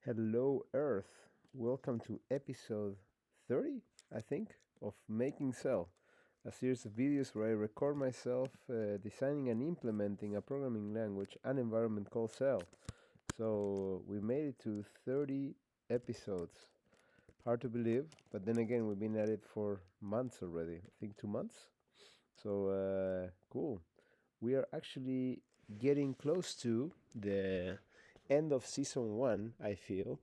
Hello Earth, welcome to episode 30, I think, of Making Cell, a series of videos where I record myself designing and implementing a programming language and environment called Cell. So we made it to 30 episodes. Hard to believe, but then again, we've been at it for months already, I think 2 months. So cool. We are actually getting close to the end of season 1, I feel,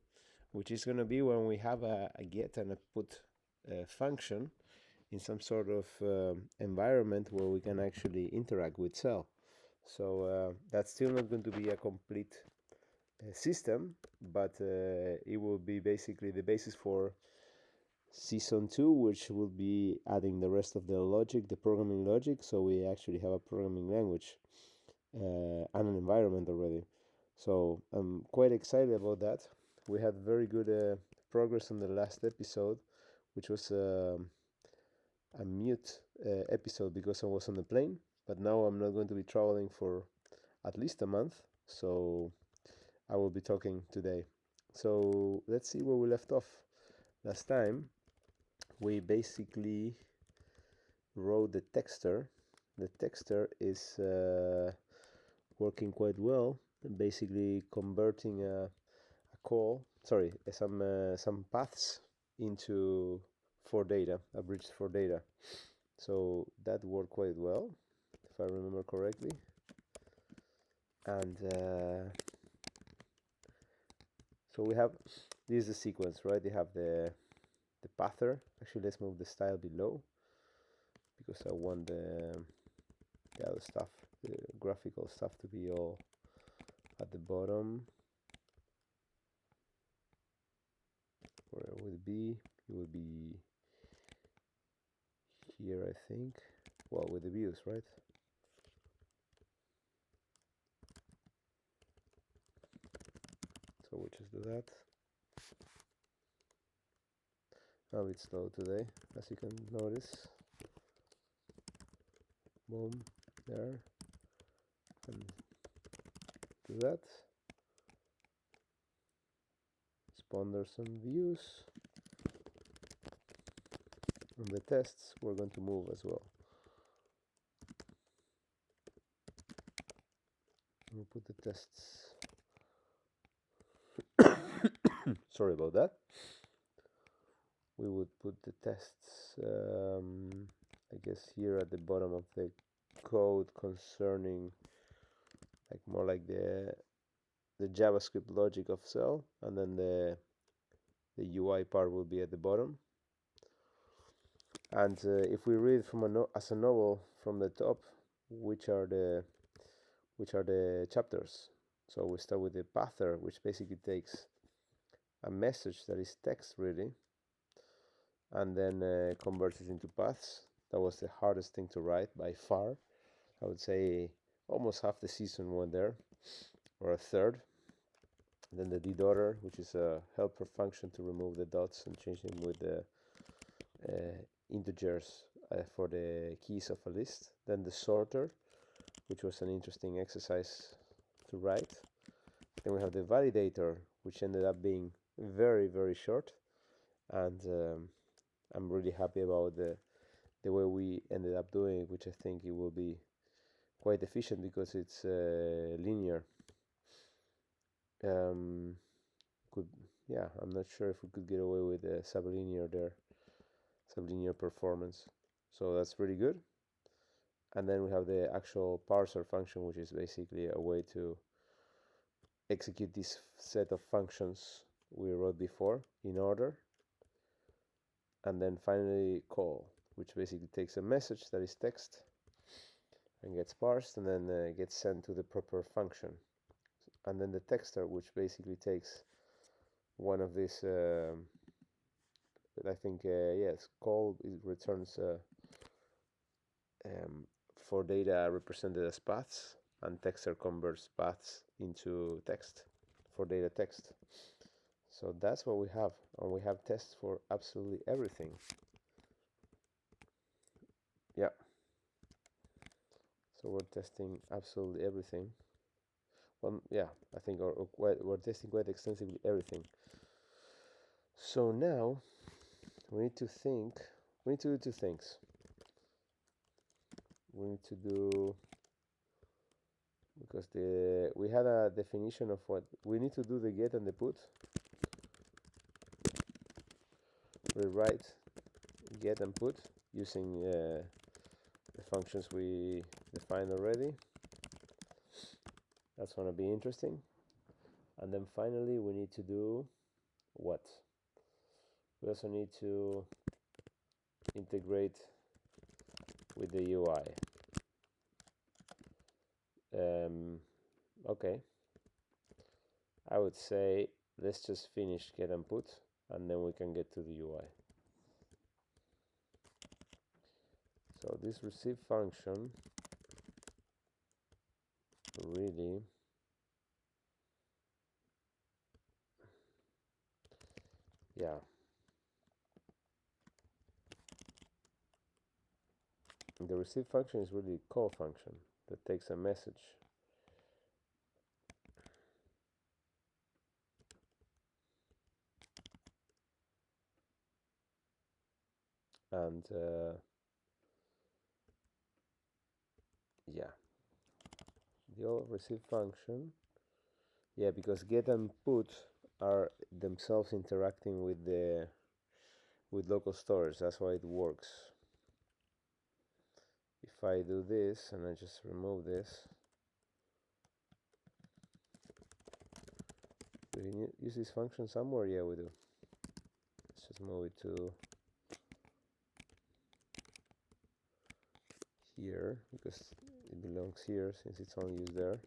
which is going to be when we have a get and a put function in some sort of environment where we can actually interact with cell. So that's still not going to be a complete system, but it will be basically the basis for season 2, which will be adding the rest of the logic, the programming logic. So we actually have a programming language and an environment already. So I'm quite excited about that. We had very good progress on the last episode, which was a mute episode because I was on the plane. But now I'm not going to be traveling for at least a month, so I will be talking today. So let's see where we left off. Last time we basically wrote the texter. The texter is working quite well, basically converting some paths into fourdata, a bridge fourdata. So that worked quite well, if I remember correctly. And so we have, this is the sequence, right? They have the pather. Actually, let's move the style below because I want the other stuff, the graphical stuff, to be all at the bottom. Where it would be, it would be here, I think. Well, with the views, right? So we'll just do that. I'm a bit slow today, as you can notice. Boom, there. And do that. Sponder some views. On the tests, we're going to move as well. We'll put the tests. Sorry about that. We would put the tests, I guess, here at the bottom of the code concerning, like, more like the JavaScript logic of cell, and then the UI part will be at the bottom. And if we read from as a novel from the top, which are the chapters. So we start with the pather, which basically takes a message that is text really, and then converts it into paths. That was the hardest thing to write by far. I would say almost half the season went there, or a third. And then the dedotter, which is a helper function to remove the dots and change them with the integers for the keys of a list. Then the sorter, which was an interesting exercise to write. Then we have the validator, which ended up being very, very short. And I'm really happy about the way we ended up doing it, which I think it will be quite efficient because it's linear. I'm not sure if we could get away with a sublinear there, sublinear performance. So that's really good. And then we have the actual parser function, which is basically a way to execute this set of functions we wrote before in order. And then finally call, which basically takes a message that is text and gets parsed and then gets sent to the proper function. And then the texter, which basically takes one of these, I think, yes, call, it returns for data represented as paths, and texter converts paths into text, for data text. So that's what we have, and we have tests for absolutely everything. Yeah. So we're testing absolutely everything. Well, yeah, I think we're testing quite extensively everything. So now we need to do two things. We need to do, because we had a definition of what we need to do, the get and the put. Rewrite get and put using the functions we defined already. That's going to be interesting. And then finally we need to do what? We also need to integrate with the UI. Okay, I would say let's just finish get and put, and then we can get to the UI. So this receive function really the receive function is really a call function that takes a message and the old receive function, because get and put are themselves interacting with local storage. That's why it works. If I do this and I just remove this, do we use this function somewhere? Yeah, we do. Let's just move it to here because it belongs here since it's only used there.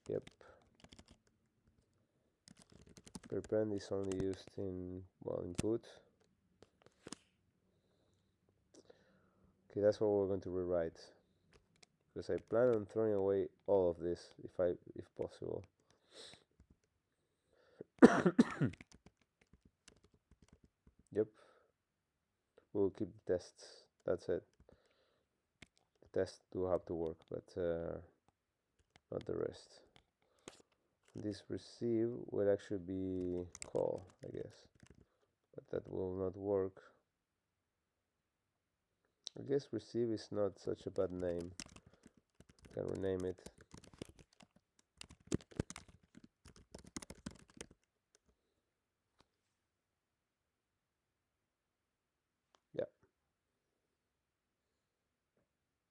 Yep. Prepend is only used in input. Okay, that's what we're going to rewrite, because I plan on throwing away all of this if possible. Yep. We'll keep the tests. That's it. The tests do have to work, but not the rest. This receive will actually be call, I guess, but that will not work. I guess receive is not such a bad name. Can rename it. Yeah,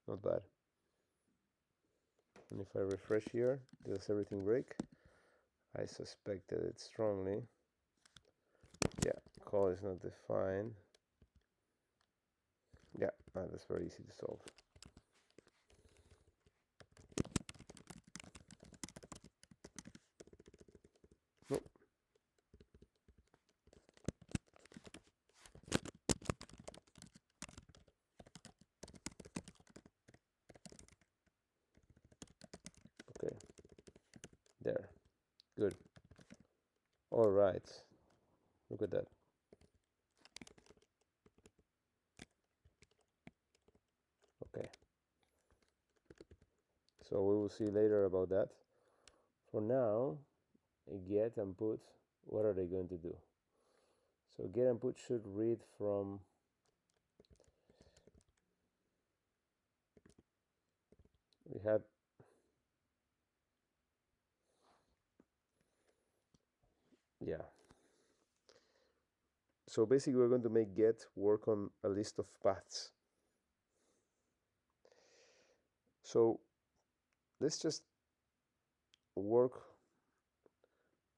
not bad. And if I refresh here, does everything break? I suspected it strongly. Yeah, call is not defined. Yeah, that's very easy to solve. Nope. Okay, there, good. All right, look at that. Okay, so we will see later about that. For now, get and put, what are they going to do? So get and put should read from we had so basically we're going to make get work on a list of paths. So let's just work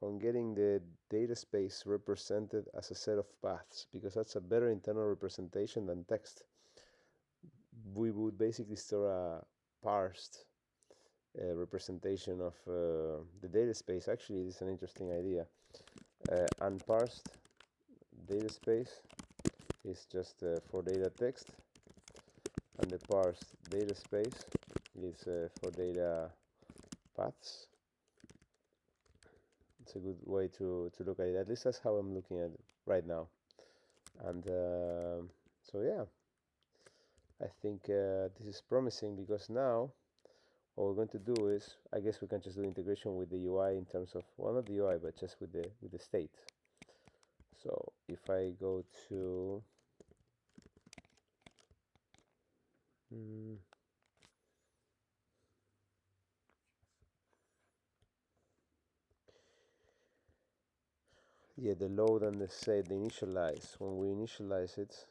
on getting the data space represented as a set of paths, because that's a better internal representation than text. We would basically store a parsed representation of the data space. Actually, this is an interesting idea. Unparsed data space is just for data text, and the parsed data space is for data paths. It's a good way to look at it. At least that's how I'm looking at it right now. And so yeah, I think this is promising, because now what we're going to do is, I guess we can just do integration with the UI in terms of, well, not the UI, but just with the state. So if I go to yeah, the load and the save, the initialize. When we initialize it,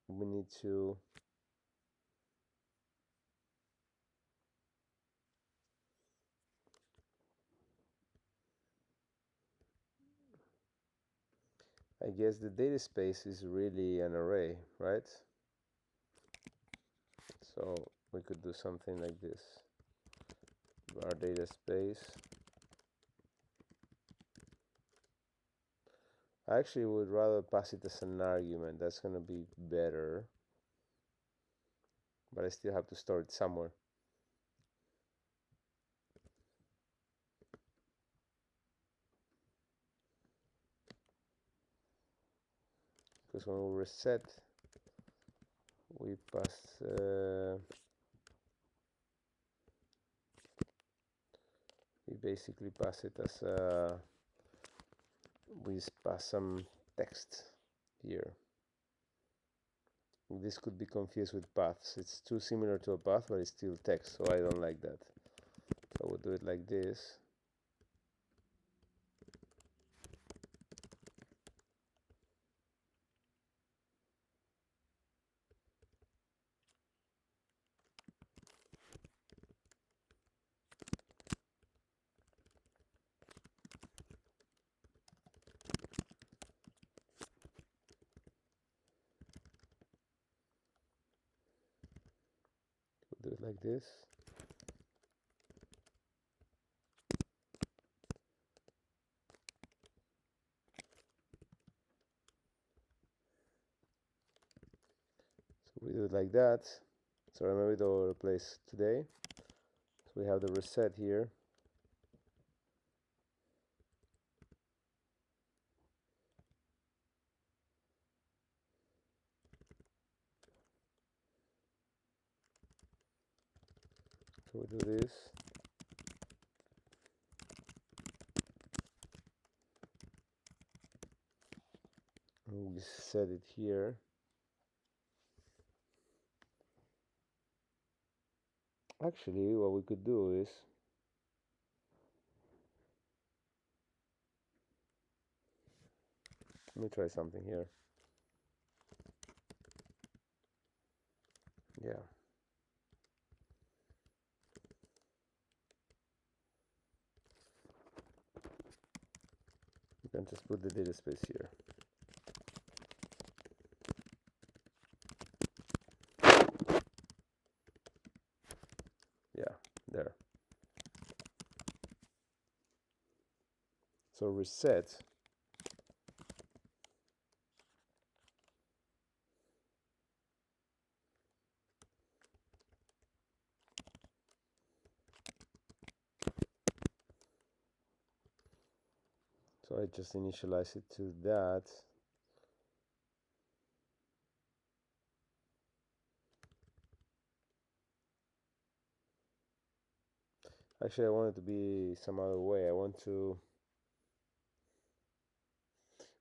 we need to I guess the dataspace is really an array, right? So we could do something like this. Our dataspace. I actually would rather pass it as an argument. That's going to be better. But I still have to store it somewhere. Because when we reset, we pass we basically pass it as we just pass some text here. This could be confused with paths. It's too similar to a path, but it's still text, so I don't like that. So we'll do it like this. We'll do it like this. So we do it like that. So remember to replace today. So we have the reset here. So we do this. And we set it here. Actually, what we could do is let me try something here. Yeah. You can just put the dataspace here. Yeah, there. So reset. So I just initialize it to that. Actually, I want it to be some other way. I want to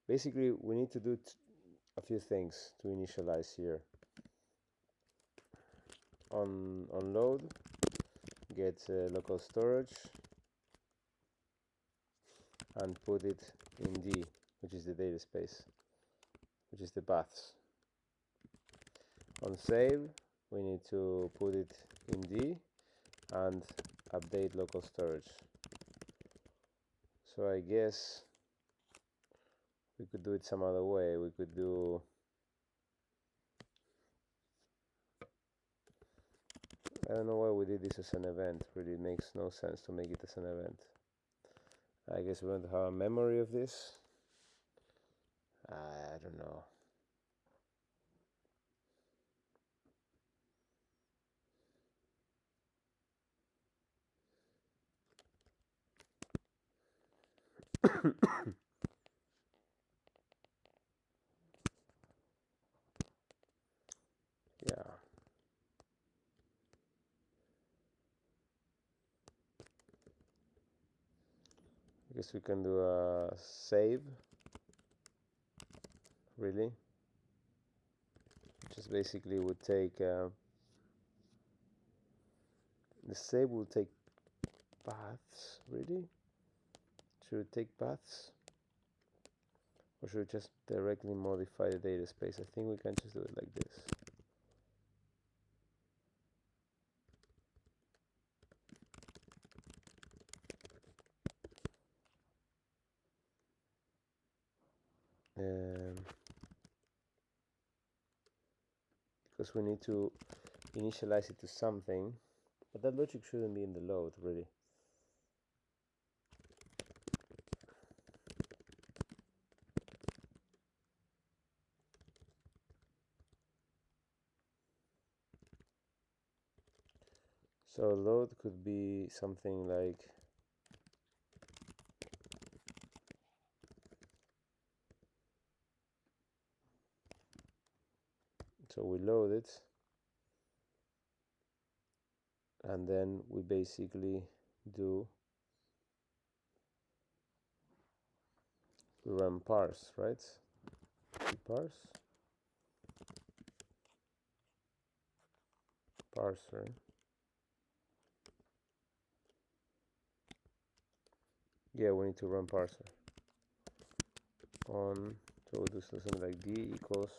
basically, we need to do a few things to initialize here. On load, get local storage and put it in D, which is the data space, which is the paths. On save, we need to put it in D and update local storage. So I guess we could do it some other way. We could do I don't know why we did this as an event. Really makes no sense to make it as an event. I guess we want to have a memory of this. I don't know. guess we can do a save, really. Just basically would take the save will take paths, really. Should it take paths, or should we just directly modify the data space? I think we can just do it like this. Because we need to initialize it to something, but that logic shouldn't be in the load, really. So load could be something like so we load it, and then we basically do we run parse, right? Parse parser. Yeah, we need to run parser on, so we'll do something like d equals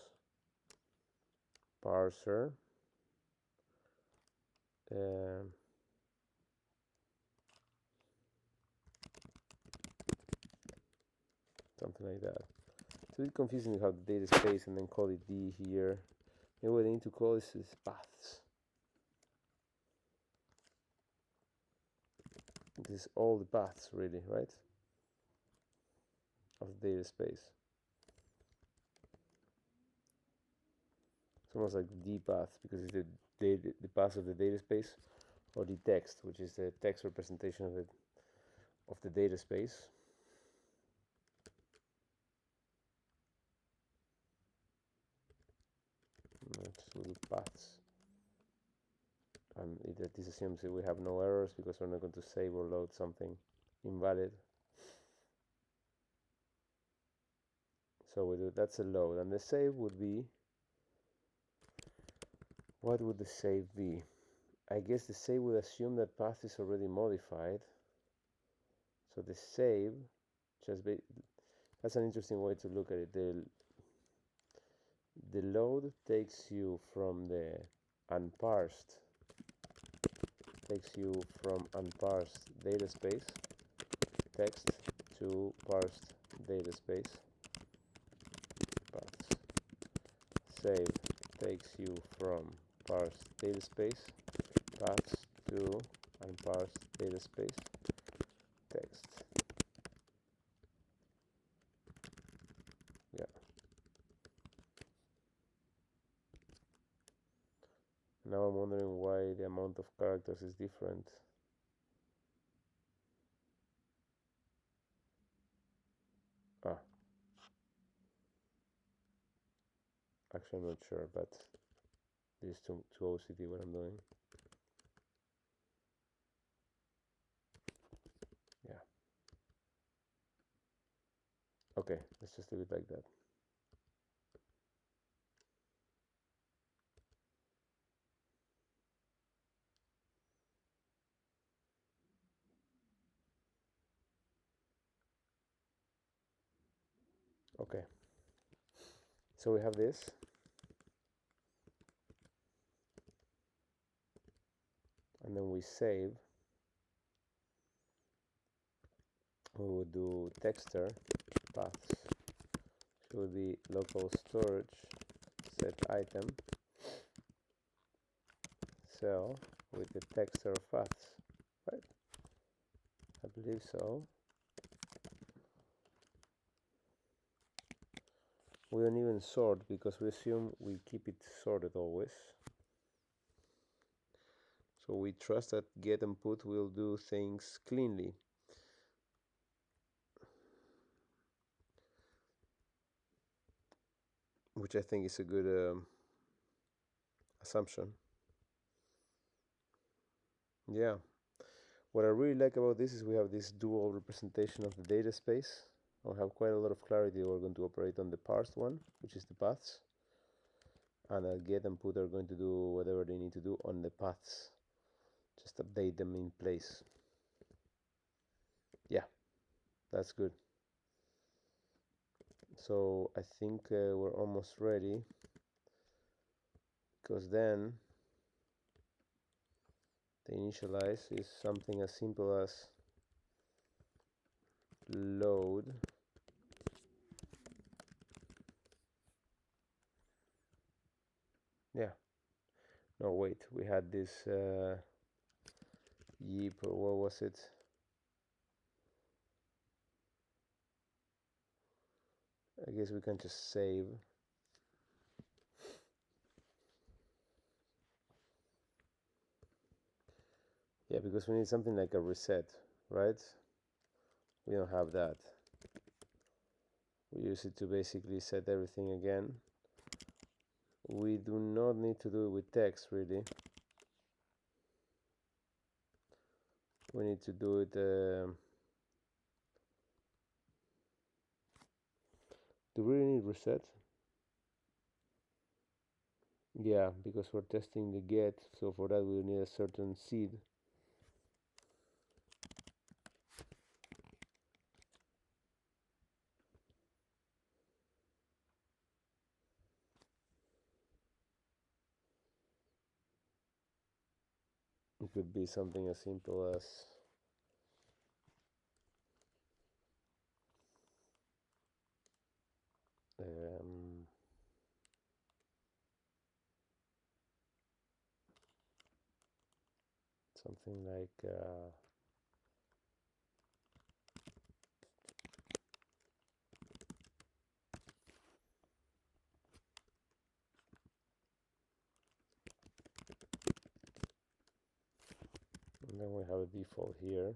parser something like that. It's a bit confusing to have the data space and then call it d here. Maybe what I need to call this is paths. This is all the paths, really, right, of the data space. It's almost like d path, because it's the path of the data space, or the text, which is the text representation of the data space. Just will do paths, and this assumes that we have no errors because we're not going to save or load something invalid. So we do, that's a load, and the save would be, what would the save be? I guess the save would assume that path is already modified. So the save just be, that's an interesting way to look at it. The load takes you from the unparsed, unparsed data space text to parsed data space paths. Save takes you from parsed data space paths to unparsed data space text. Yeah. Now I'm wondering why the amount of characters is different. Actually, I'm not sure, but this is too OCD what I'm doing. Yeah. Okay, let's just leave it like that. Okay. So we have this. And then we save. We would do texter paths. It would be local storage set item cell with the texter of paths, right? I believe so. We don't even sort because we assume we keep it sorted always. So we trust that get and put will do things cleanly. Which I think is a good assumption. Yeah. What I really like about this is we have this dual representation of the data space. I'll have quite a lot of clarity. We're going to operate on the parsed one, which is the paths, and get and put are going to do whatever they need to do on the paths. Just update them in place. Yeah, that's good. So I think we're almost ready, because then the initialize is something as simple as load yeah. No, wait, we had this yip, or what was it? I guess we can just save. Yeah, because we need something like a reset, right? We don't have that. We use it to basically set everything again. We do not need to do it with text, really. We need to do it. Do we really need reset? Yeah, because we're testing the get, so for that we need a certain seed. It could be something as simple as something like and then we have a default here.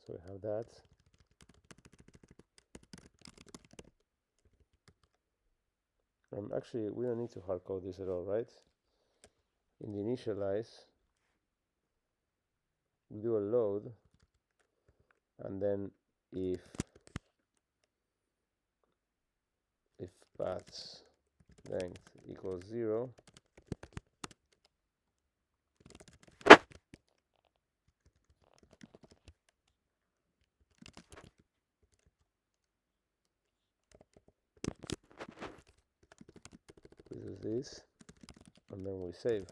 So we have that. Actually, we don't need to hard code this at all, right? In the initialize, we do a load, and then if paths length equals 0, we do this, and then we save.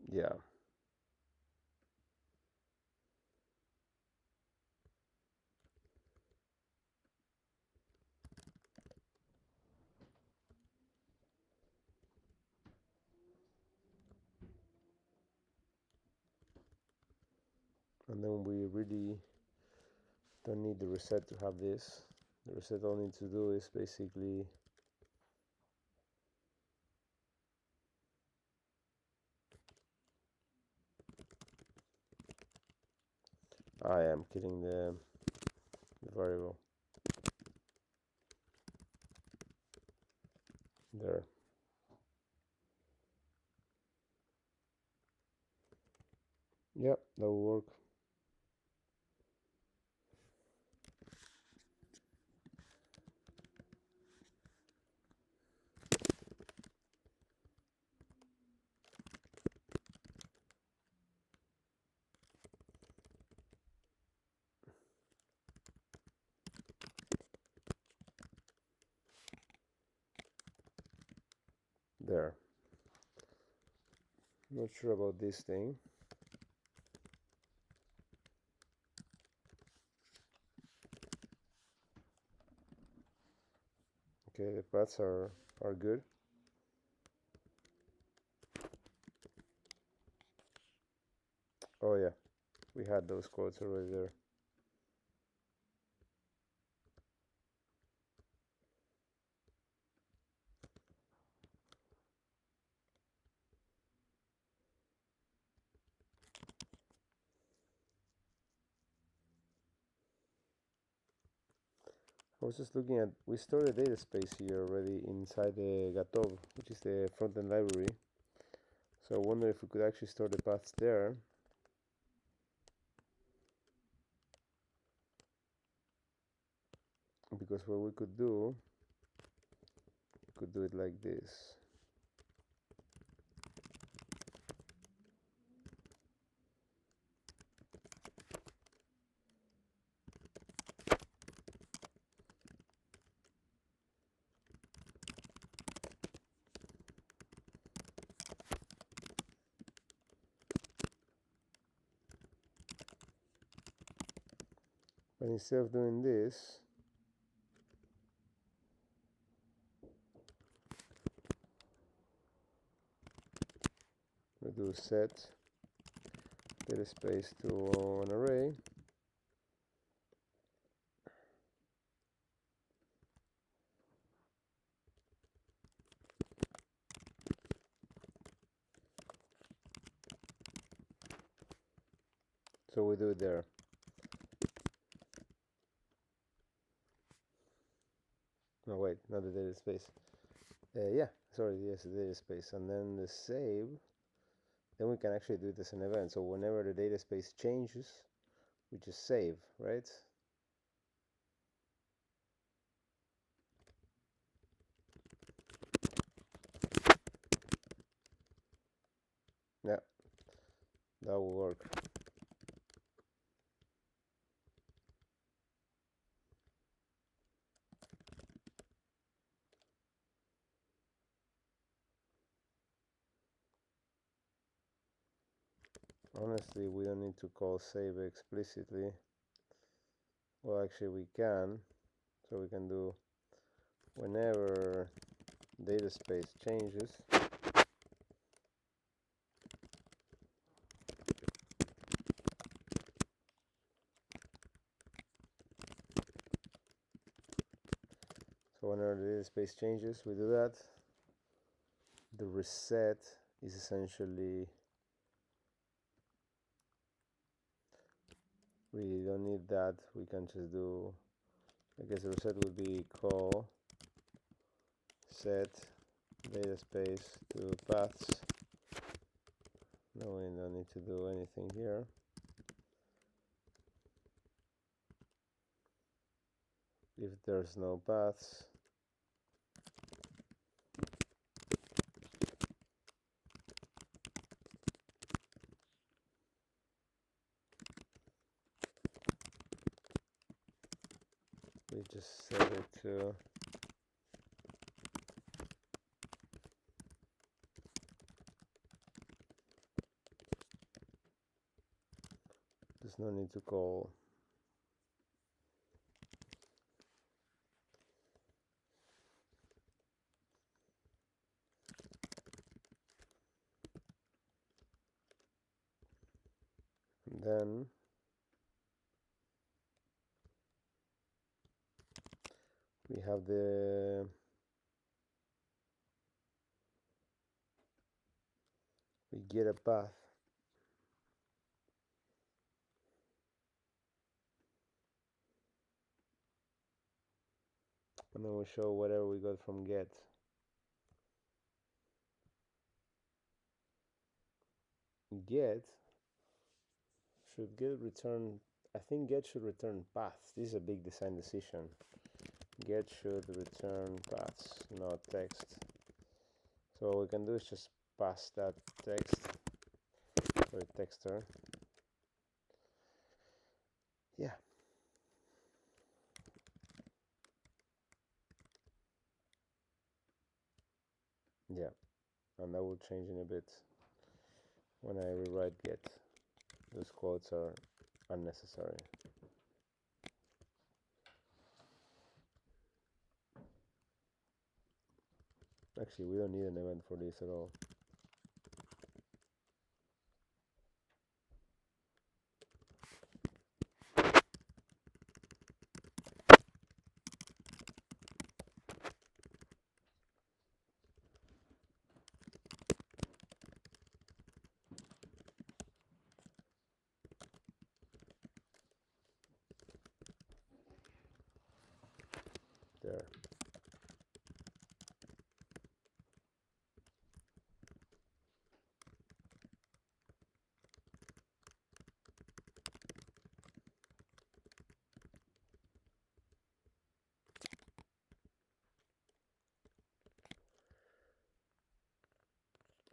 Yeah. And then we really don't need the reset to have this. The reset all need to do is basically I am killing the variable there. Yep, that will work. There. Not sure about this thing. Okay, the paths are good. Oh yeah, we had those quotes already there. I was just looking at, we stored a dataspace here already inside the Gatov, which is the front-end library. So I wonder if we could actually store the paths there. Because what we could do it like this. But instead of doing this, we do set dataspace to an array. So we do it there. No, wait, not the dataspace. Yeah, sorry, yes, the dataspace. And then the save, then we can actually do it as an event. So whenever the dataspace changes, we just save, right? Yeah, that will work. Honestly, we don't need to call save explicitly. Well, actually we can. So we can do whenever dataspace changes. So whenever the dataspace changes, we do that. The reset is essentially, we don't need that. We can just do, I guess the reset would be call set dataspace to paths. No, we don't need to do anything here. If there's no paths, we just set it to there's no need to call. And then we have we get a path. And then we show whatever we got from get. Get should get return, I think get should return paths. This is a big design decision. Get should return paths, not text. So what we can do is just pass that text or texter. Yeah. Yeah, and that will change in a bit when I rewrite get. Those quotes are unnecessary. Actually, we don't need an event for this at all.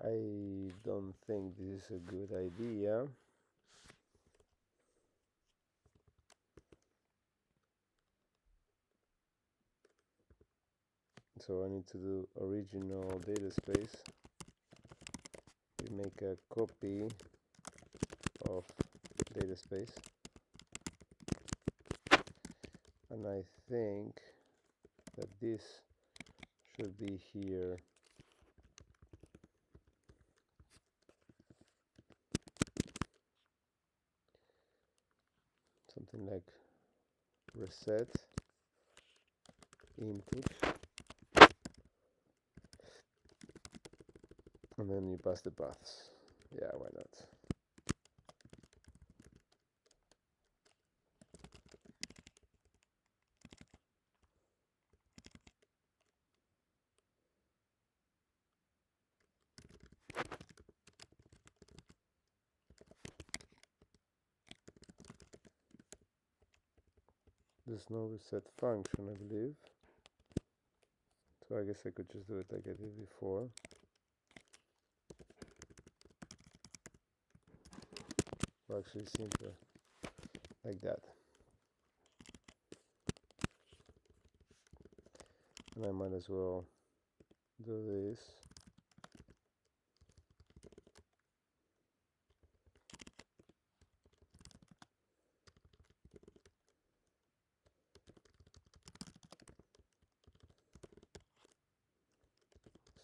I don't think this is a good idea. So I need to do original dataspace. We make a copy of dataspace, and I think that this should be here. Something like reset input, and then you pass the paths. Yeah, why not? There's no reset function, I believe. So I guess I could just do it like I did before. Or actually simpler, like that. And I might as well do this.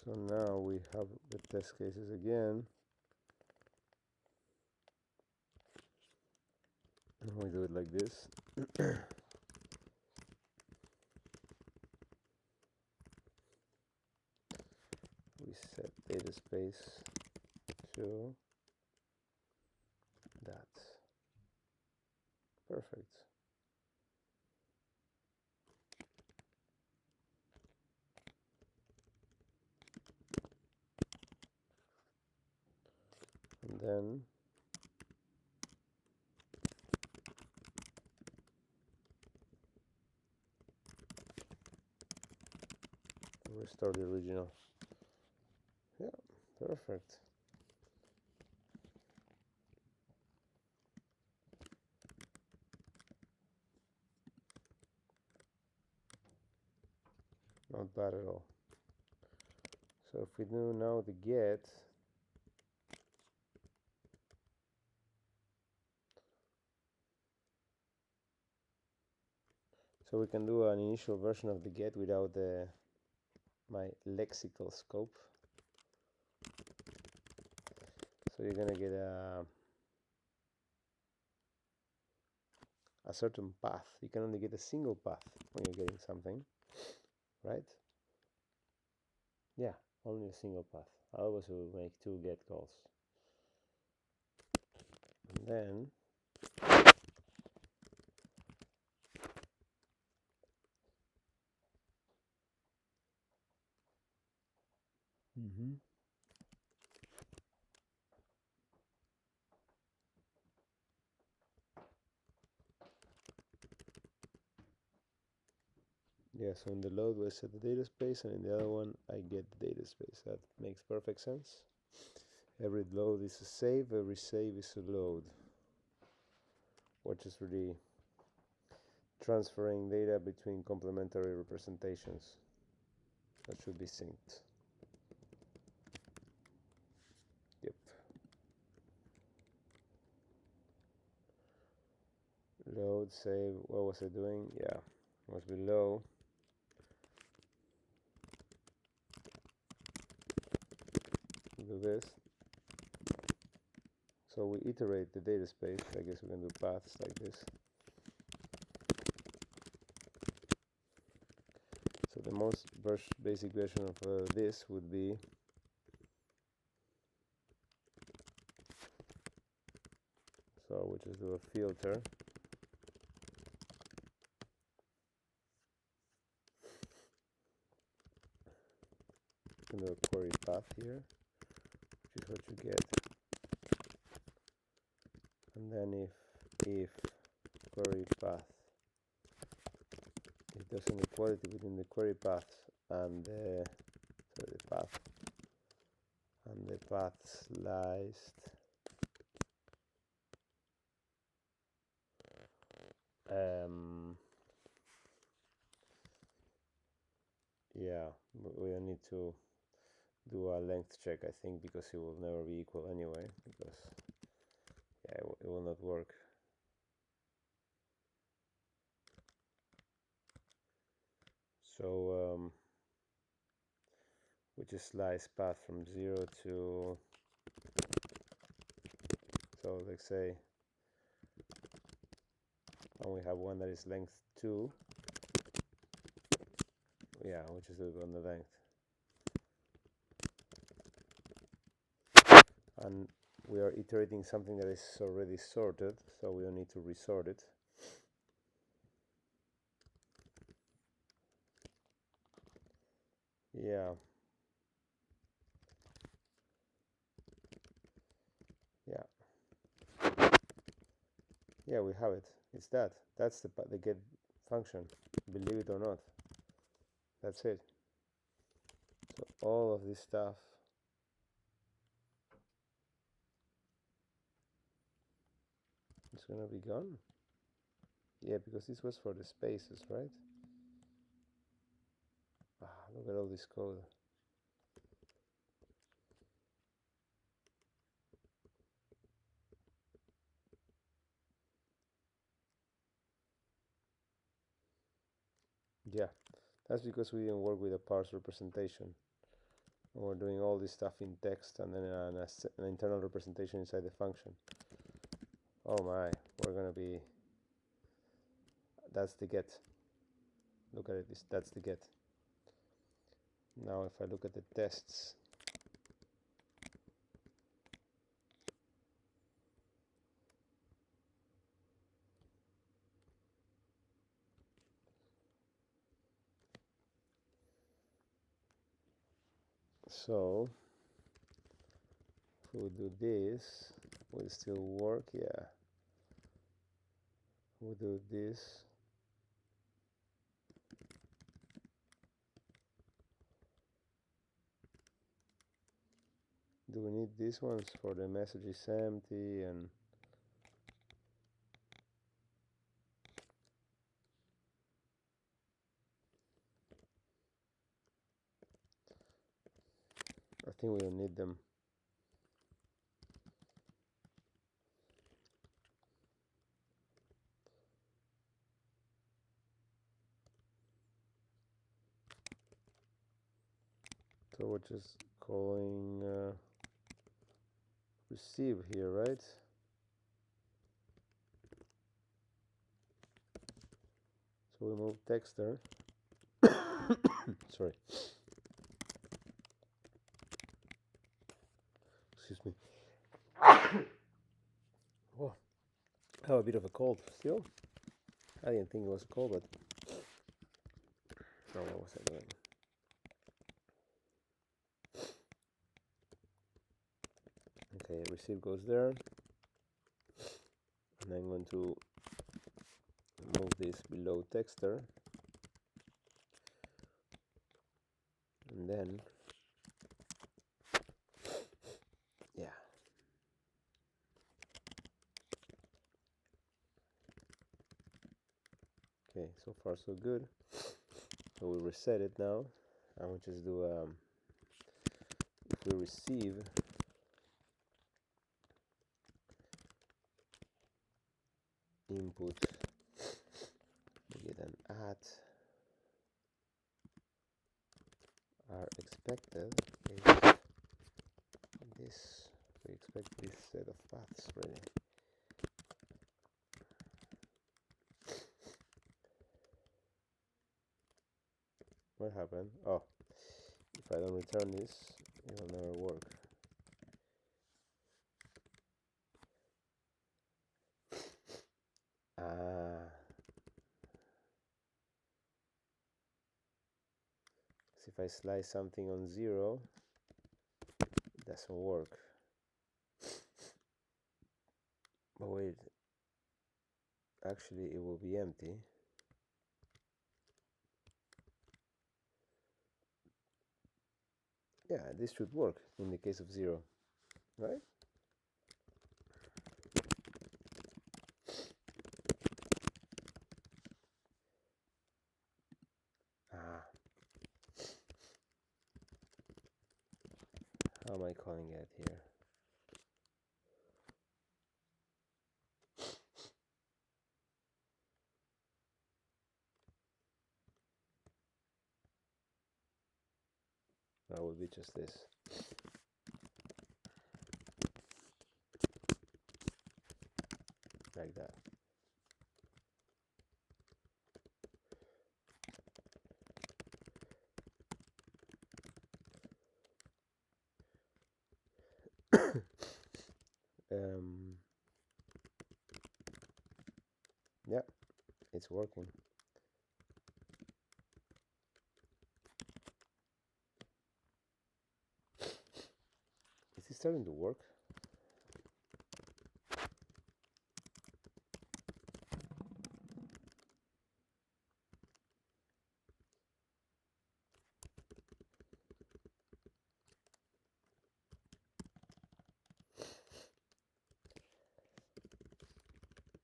So now we have the test cases again. And we do it like this. We set dataspace to that. Perfect. And then restore the original. Yeah, perfect. Not bad at all. So if we do now the get, so we can do an initial version of the get without my lexical scope. So you're gonna get a certain path. You can only get a single path when you're getting something, right? Yeah, only a single path. Otherwise we will make 2 get calls. And then yeah, so in the load we set the data space, and in the other one I get the data space. That makes perfect sense. Every load is a save, every save is a load. We're just really transferring data between complementary representations that should be synced. Yep. Load, save, what was I doing? Yeah, it was below. Do this. So we iterate the data space. I guess we can do paths like this. So the most basic version of this would be so we just do a filter. You can do a query path here, which is what you get. And then if query path, if there's an equality between the query path and the path and the path sliced. Yeah, we don't need to do a length check, I think, because it will never be equal anyway, because yeah, it will not work. So we just slice path from 0 to, so let's say, and we have one that is length 2. Yeah, we just do it on the length. And we are iterating something that is already sorted, so we don't need to resort it. Yeah. Yeah, we have it. It's that. That's the get function. Believe it or not. That's it. So all of this stuff is gonna be gone. Yeah, because this was for the spaces, right? Look at all this code. Yeah, that's because we didn't work with a parse representation. And we're doing all this stuff in text and then an internal representation inside the function. Oh my, we're gonna be. That's the get. Look at it. That's the get. Now, if I look at the tests. So if we do this, will it still work? Yeah. We do this. Do we need these ones for the message is empty and I think we don't need them. So we're just calling receive here, right? So we move text there. Sorry. Excuse me. Oh, I have a bit of a cold still. I didn't think it was a cold, but no, what was I doing? Okay, receive goes there. And I'm going to move this below texter. And then, yeah. Okay, so far so good. So we reset it now, and we just do if we receive input, we get an at are expected is this. We expect this set of paths really. What happened? Oh, if I don't return this, it will never work. So if I slice something on 0, it doesn't work. But wait, actually it will be empty. Yeah, this should work in the case of 0, right? Ah, how am I calling it here? That would be just this. Like that. Yeah, it's working. Is it starting to work?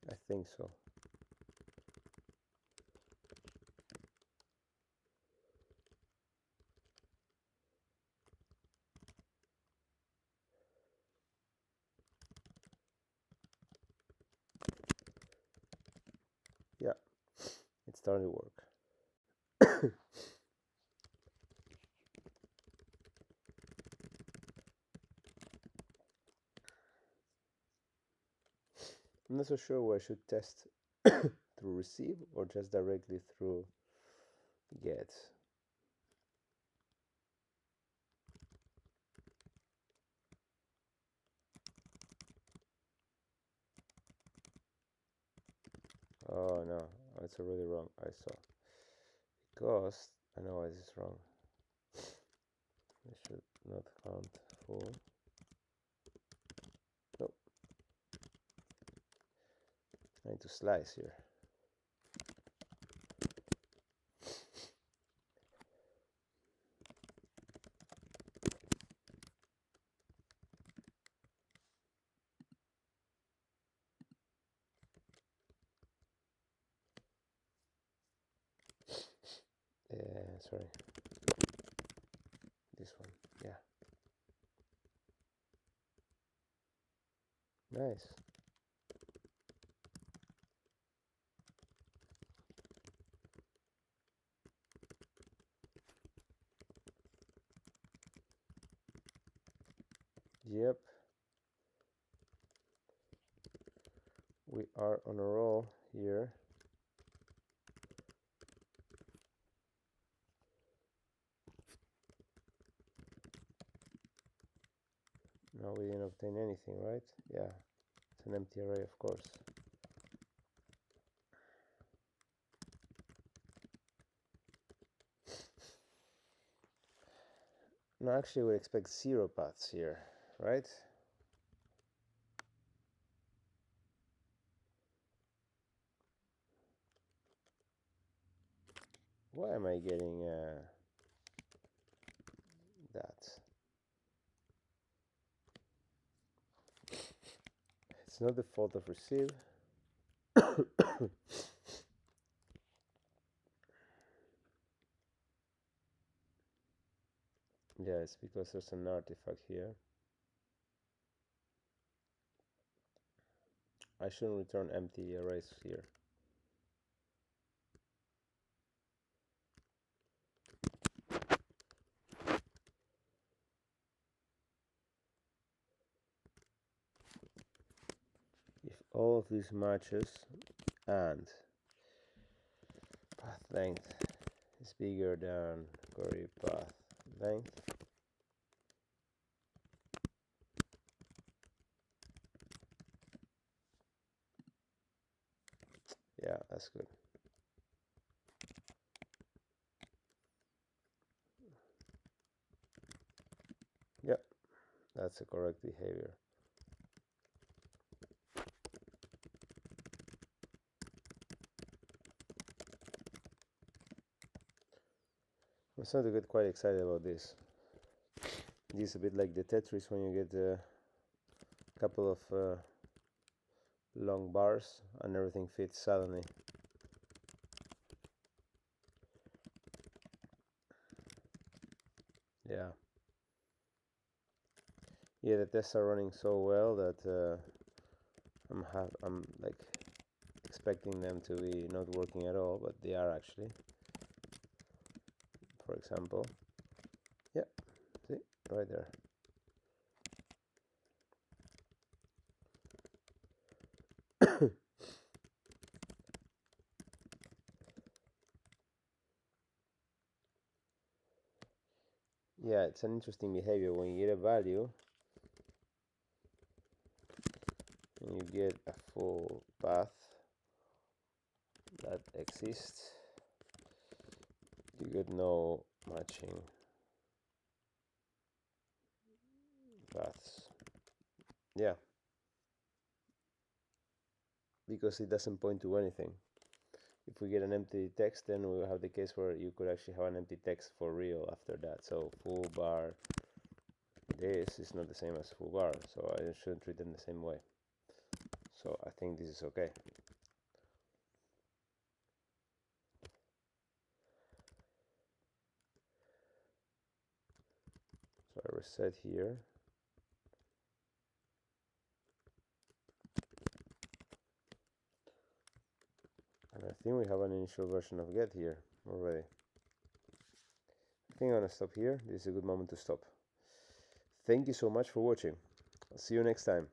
I think so. Yeah, it's starting to work. I'm not so sure where I should test through receive or just directly through get. Oh no, it's already wrong. I saw. Because I know why this is wrong. I should not count full. Nope. I need to slice here. Sorry. This one. Yeah. Nice. Yep. We are on a roll here. No, we didn't obtain anything, right? Yeah. It's an empty array, of course. No, actually we expect 0 paths here, right? Why am I getting that? It's not the fault of receive. Yeah, it's because there's an artifact here. I shouldn't return empty arrays here. If all of these matches and path length is bigger than query path length, yeah, that's good. Yep, that's the correct behavior. I'm starting to get quite excited about this. This is a bit like the Tetris when you get a couple of long bars and everything fits suddenly. Yeah. Yeah, the tests are running so well that I'm like expecting them to be not working at all, but they are actually. For example, yeah, see, right there. Yeah, it's an interesting behavior when you get a value and you get a full path that exists, you get no matching paths. Yeah, because it doesn't point to anything. If we get an empty text, then we will have the case where you could actually have an empty text for real after that. So full bar, this is not the same as full bar, so I shouldn't treat them the same way. So I think this is okay. So I reset here. And I think we have an initial version of get here already. I think I'm gonna stop here. This is a good moment to stop. Thank you so much for watching. I'll see you next time.